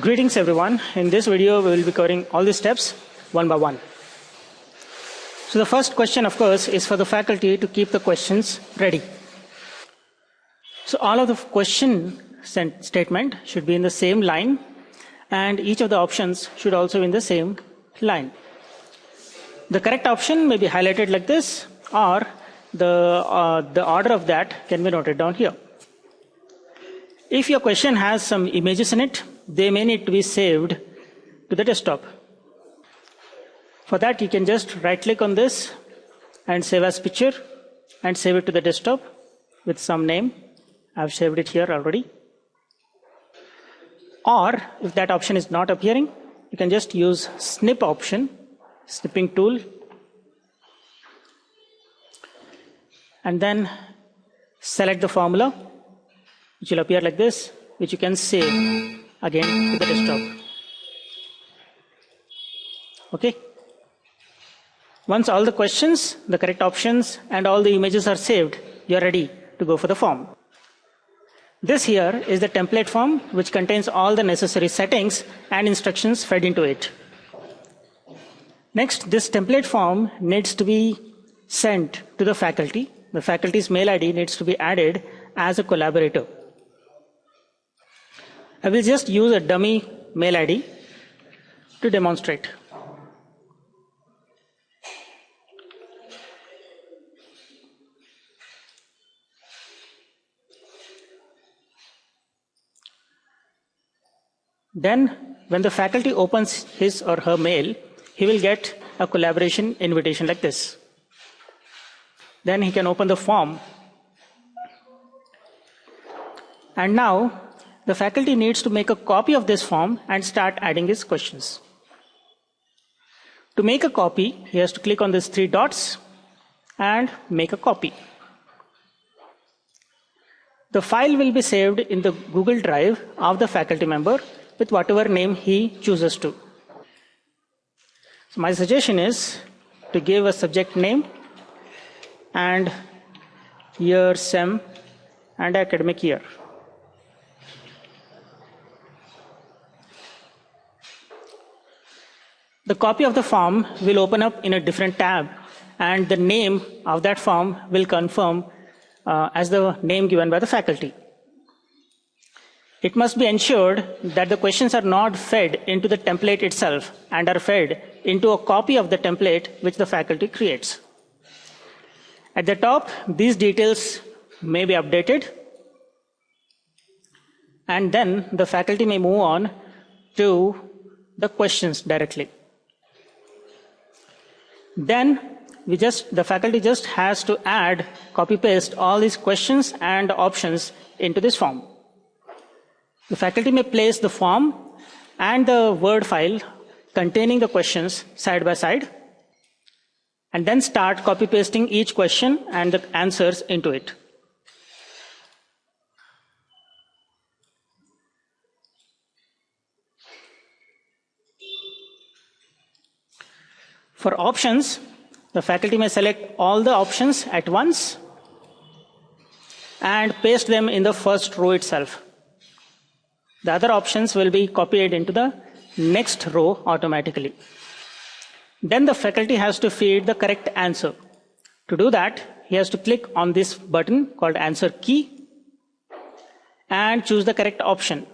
Greetings everyone. In this video, we will be covering all the steps one by one. So the first question, of course, is for the faculty to keep the questions ready. So all of the question statement should be in the same line, and each of the options should also be in the same line. The correct option may be highlighted like this, or the order of that can be noted down here. If your question has some images in it, they may need to be saved to the desktop. For that, you can just right-click on this and save as picture and save it to the desktop with some name. I've saved it here already. Or if that option is not appearing, you can just use snip option, snipping tool, and then select the formula, which will appear like this, which you can save again to the desktop. Okay. Once all the questions, the correct options, and all the images are saved, you're ready to go for the form. This here is the template form, which contains all the necessary settings and instructions fed into it. Next, this template form needs to be sent to the faculty. The faculty's mail ID needs to be added as a collaborator. I will just use a dummy mail ID to demonstrate. Then, when the faculty opens his or her mail, he will get a collaboration invitation like this. Then he can open the form. And now, the faculty needs to make a copy of this form and start adding his questions. To make a copy, he has to click on these three dots and make a copy. The file will be saved in the Google Drive of the faculty member with whatever name he chooses to. So my suggestion is to give a subject name and year, SEM, and academic year. The copy of the form will open up in a different tab, and the name of that form will confirm as the name given by the faculty. It must be ensured that the questions are not fed into the template itself and are fed into a copy of the template which the faculty creates. At the top, these details may be updated, and then the faculty may move on to the questions directly. Then the faculty just has to add, copy paste all these questions and options into this form. The faculty may place the form and the Word file containing the questions side by side, and then start copy pasting each question and the answers into it. For options, the faculty may select all the options at once and paste them in the first row itself. The other options will be copied into the next row automatically. Then the faculty has to feed the correct answer. To do that, he has to click on this button called Answer Key and choose the correct option.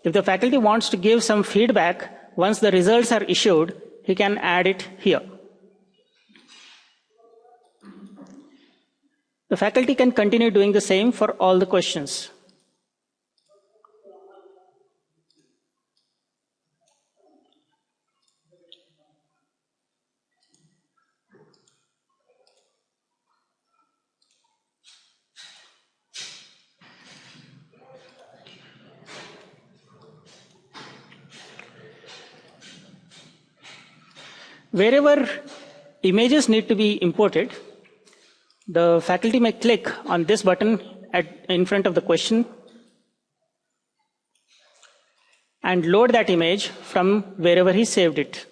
If the faculty wants to give some feedback once the results are issued, he can add it here. The faculty can continue doing the same for all the questions. Wherever images need to be imported, the faculty may click on this button in front of the question and load that image from wherever he saved it.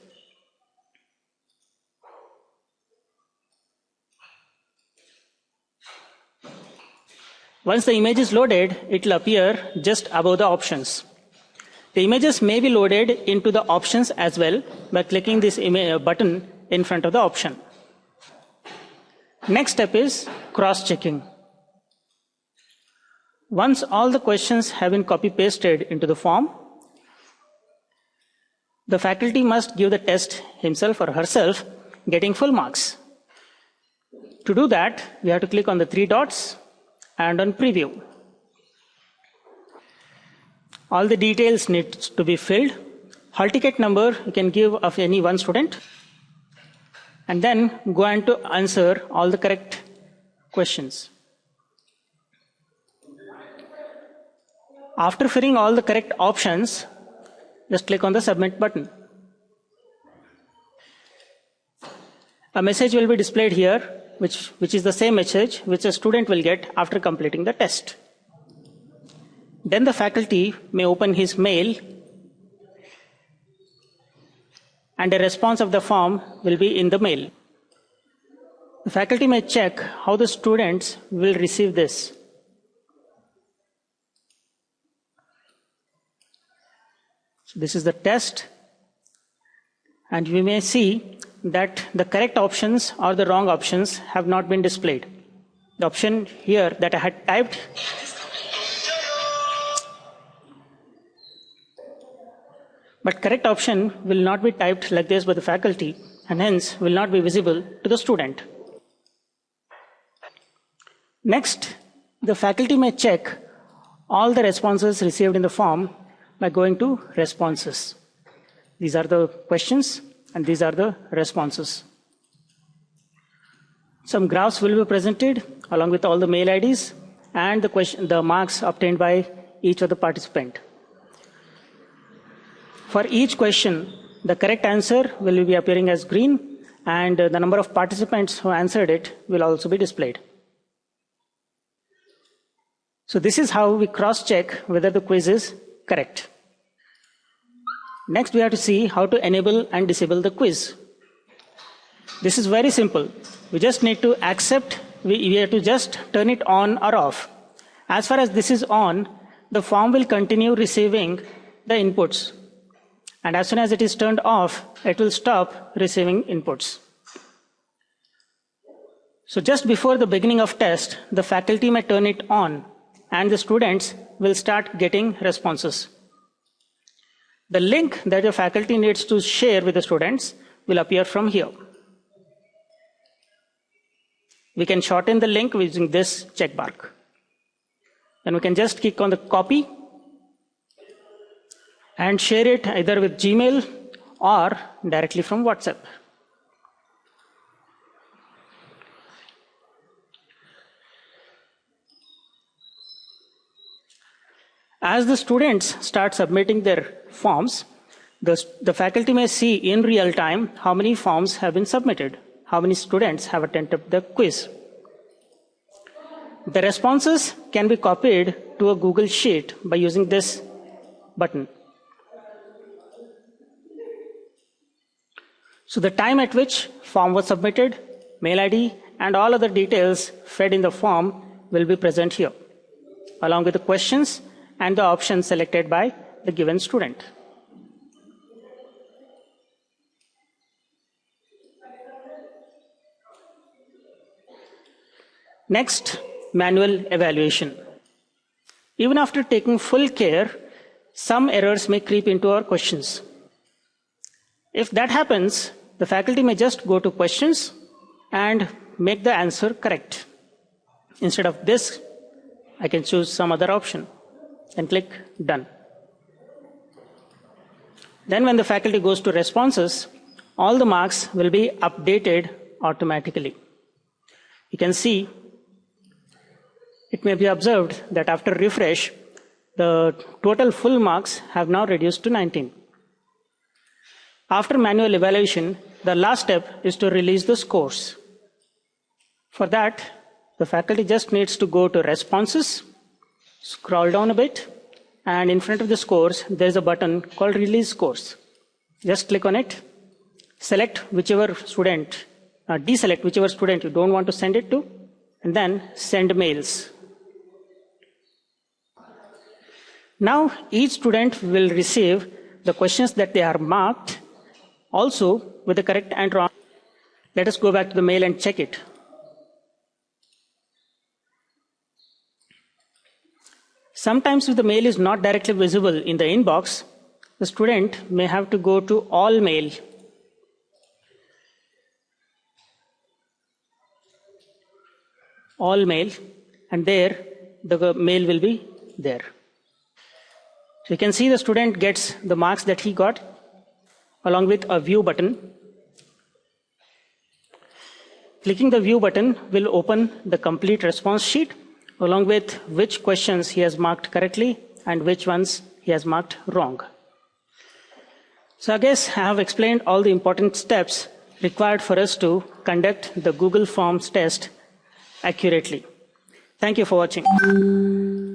Once the image is loaded, it will appear just above the options. The images may be loaded into the options as well by clicking this button in front of the option. Next step is cross-checking. Once all the questions have been copy-pasted into the form, the faculty must give the test himself or herself, getting full marks. To do that, we have to click on the 3 dots and on preview. All the details need to be filled. Hall ticket number you can give of any one student, and then go on to answer all the correct questions. After filling all the correct options, just click on the submit button. A message will be displayed here, which is the same message which a student will get after completing the test. Then the faculty may open his mail, and a response of the form will be in the mail. The faculty may check how the students will receive this. So this is the test, and we may see that the correct options or the wrong options have not been displayed. The option here that I had typed but correct option will not be typed like this by the faculty and hence will not be visible to the student. Next, the faculty may check all the responses received in the form by going to responses. These are the questions and these are the responses. Some graphs will be presented along with all the mail IDs and the marks obtained by each of the participant. For each question, the correct answer will be appearing as green, and the number of participants who answered it will also be displayed. So this is how we cross-check whether the quiz is correct. Next, we have to see how to enable and disable the quiz. This is very simple. We just need to accept, we have to just turn it on or off. As far as this is on, the form will continue receiving the inputs. And as soon as it is turned off, it will stop receiving inputs. So just before the beginning of test, the faculty may turn it on and the students will start getting responses. The link that the faculty needs to share with the students will appear from here. We can shorten the link using this check mark. Then we can just click on the copy and share it either with Gmail or directly from WhatsApp. As the students start submitting their forms, the faculty may see in real time how many forms have been submitted, how many students have attended the quiz. The responses can be copied to a Google Sheet by using this button. So the time at which form was submitted, mail ID, and all other details fed in the form will be present here, along with the questions and the options selected by the given student. Next, manual evaluation. Even after taking full care, some errors may creep into our questions. If that happens, the faculty may just go to questions and make the answer correct. Instead of this, I can choose some other option and click done. Then when the faculty goes to responses, all the marks will be updated automatically. You can see, it may be observed that after refresh, the total full marks have now reduced to 19. After manual evaluation, the last step is to release the scores. For that, the faculty just needs to go to responses, scroll down a bit, and in front of the scores, there's a button called release scores. Just click on it, select whichever student, deselect whichever student you don't want to send it to, and then send mails. Now, each student will receive the questions that they are marked also with the correct and wrong. Let us go back to the mail and check it. Sometimes if the mail is not directly visible in the inbox, the student may have to go to all mail. All mail, and there the mail will be there. So you can see the student gets the marks that he got along with a view button. Clicking the view button will open the complete response sheet along with which questions he has marked correctly and which ones he has marked wrong. So I guess I have explained all the important steps required for us to conduct the Google Forms test accurately. Thank you for watching.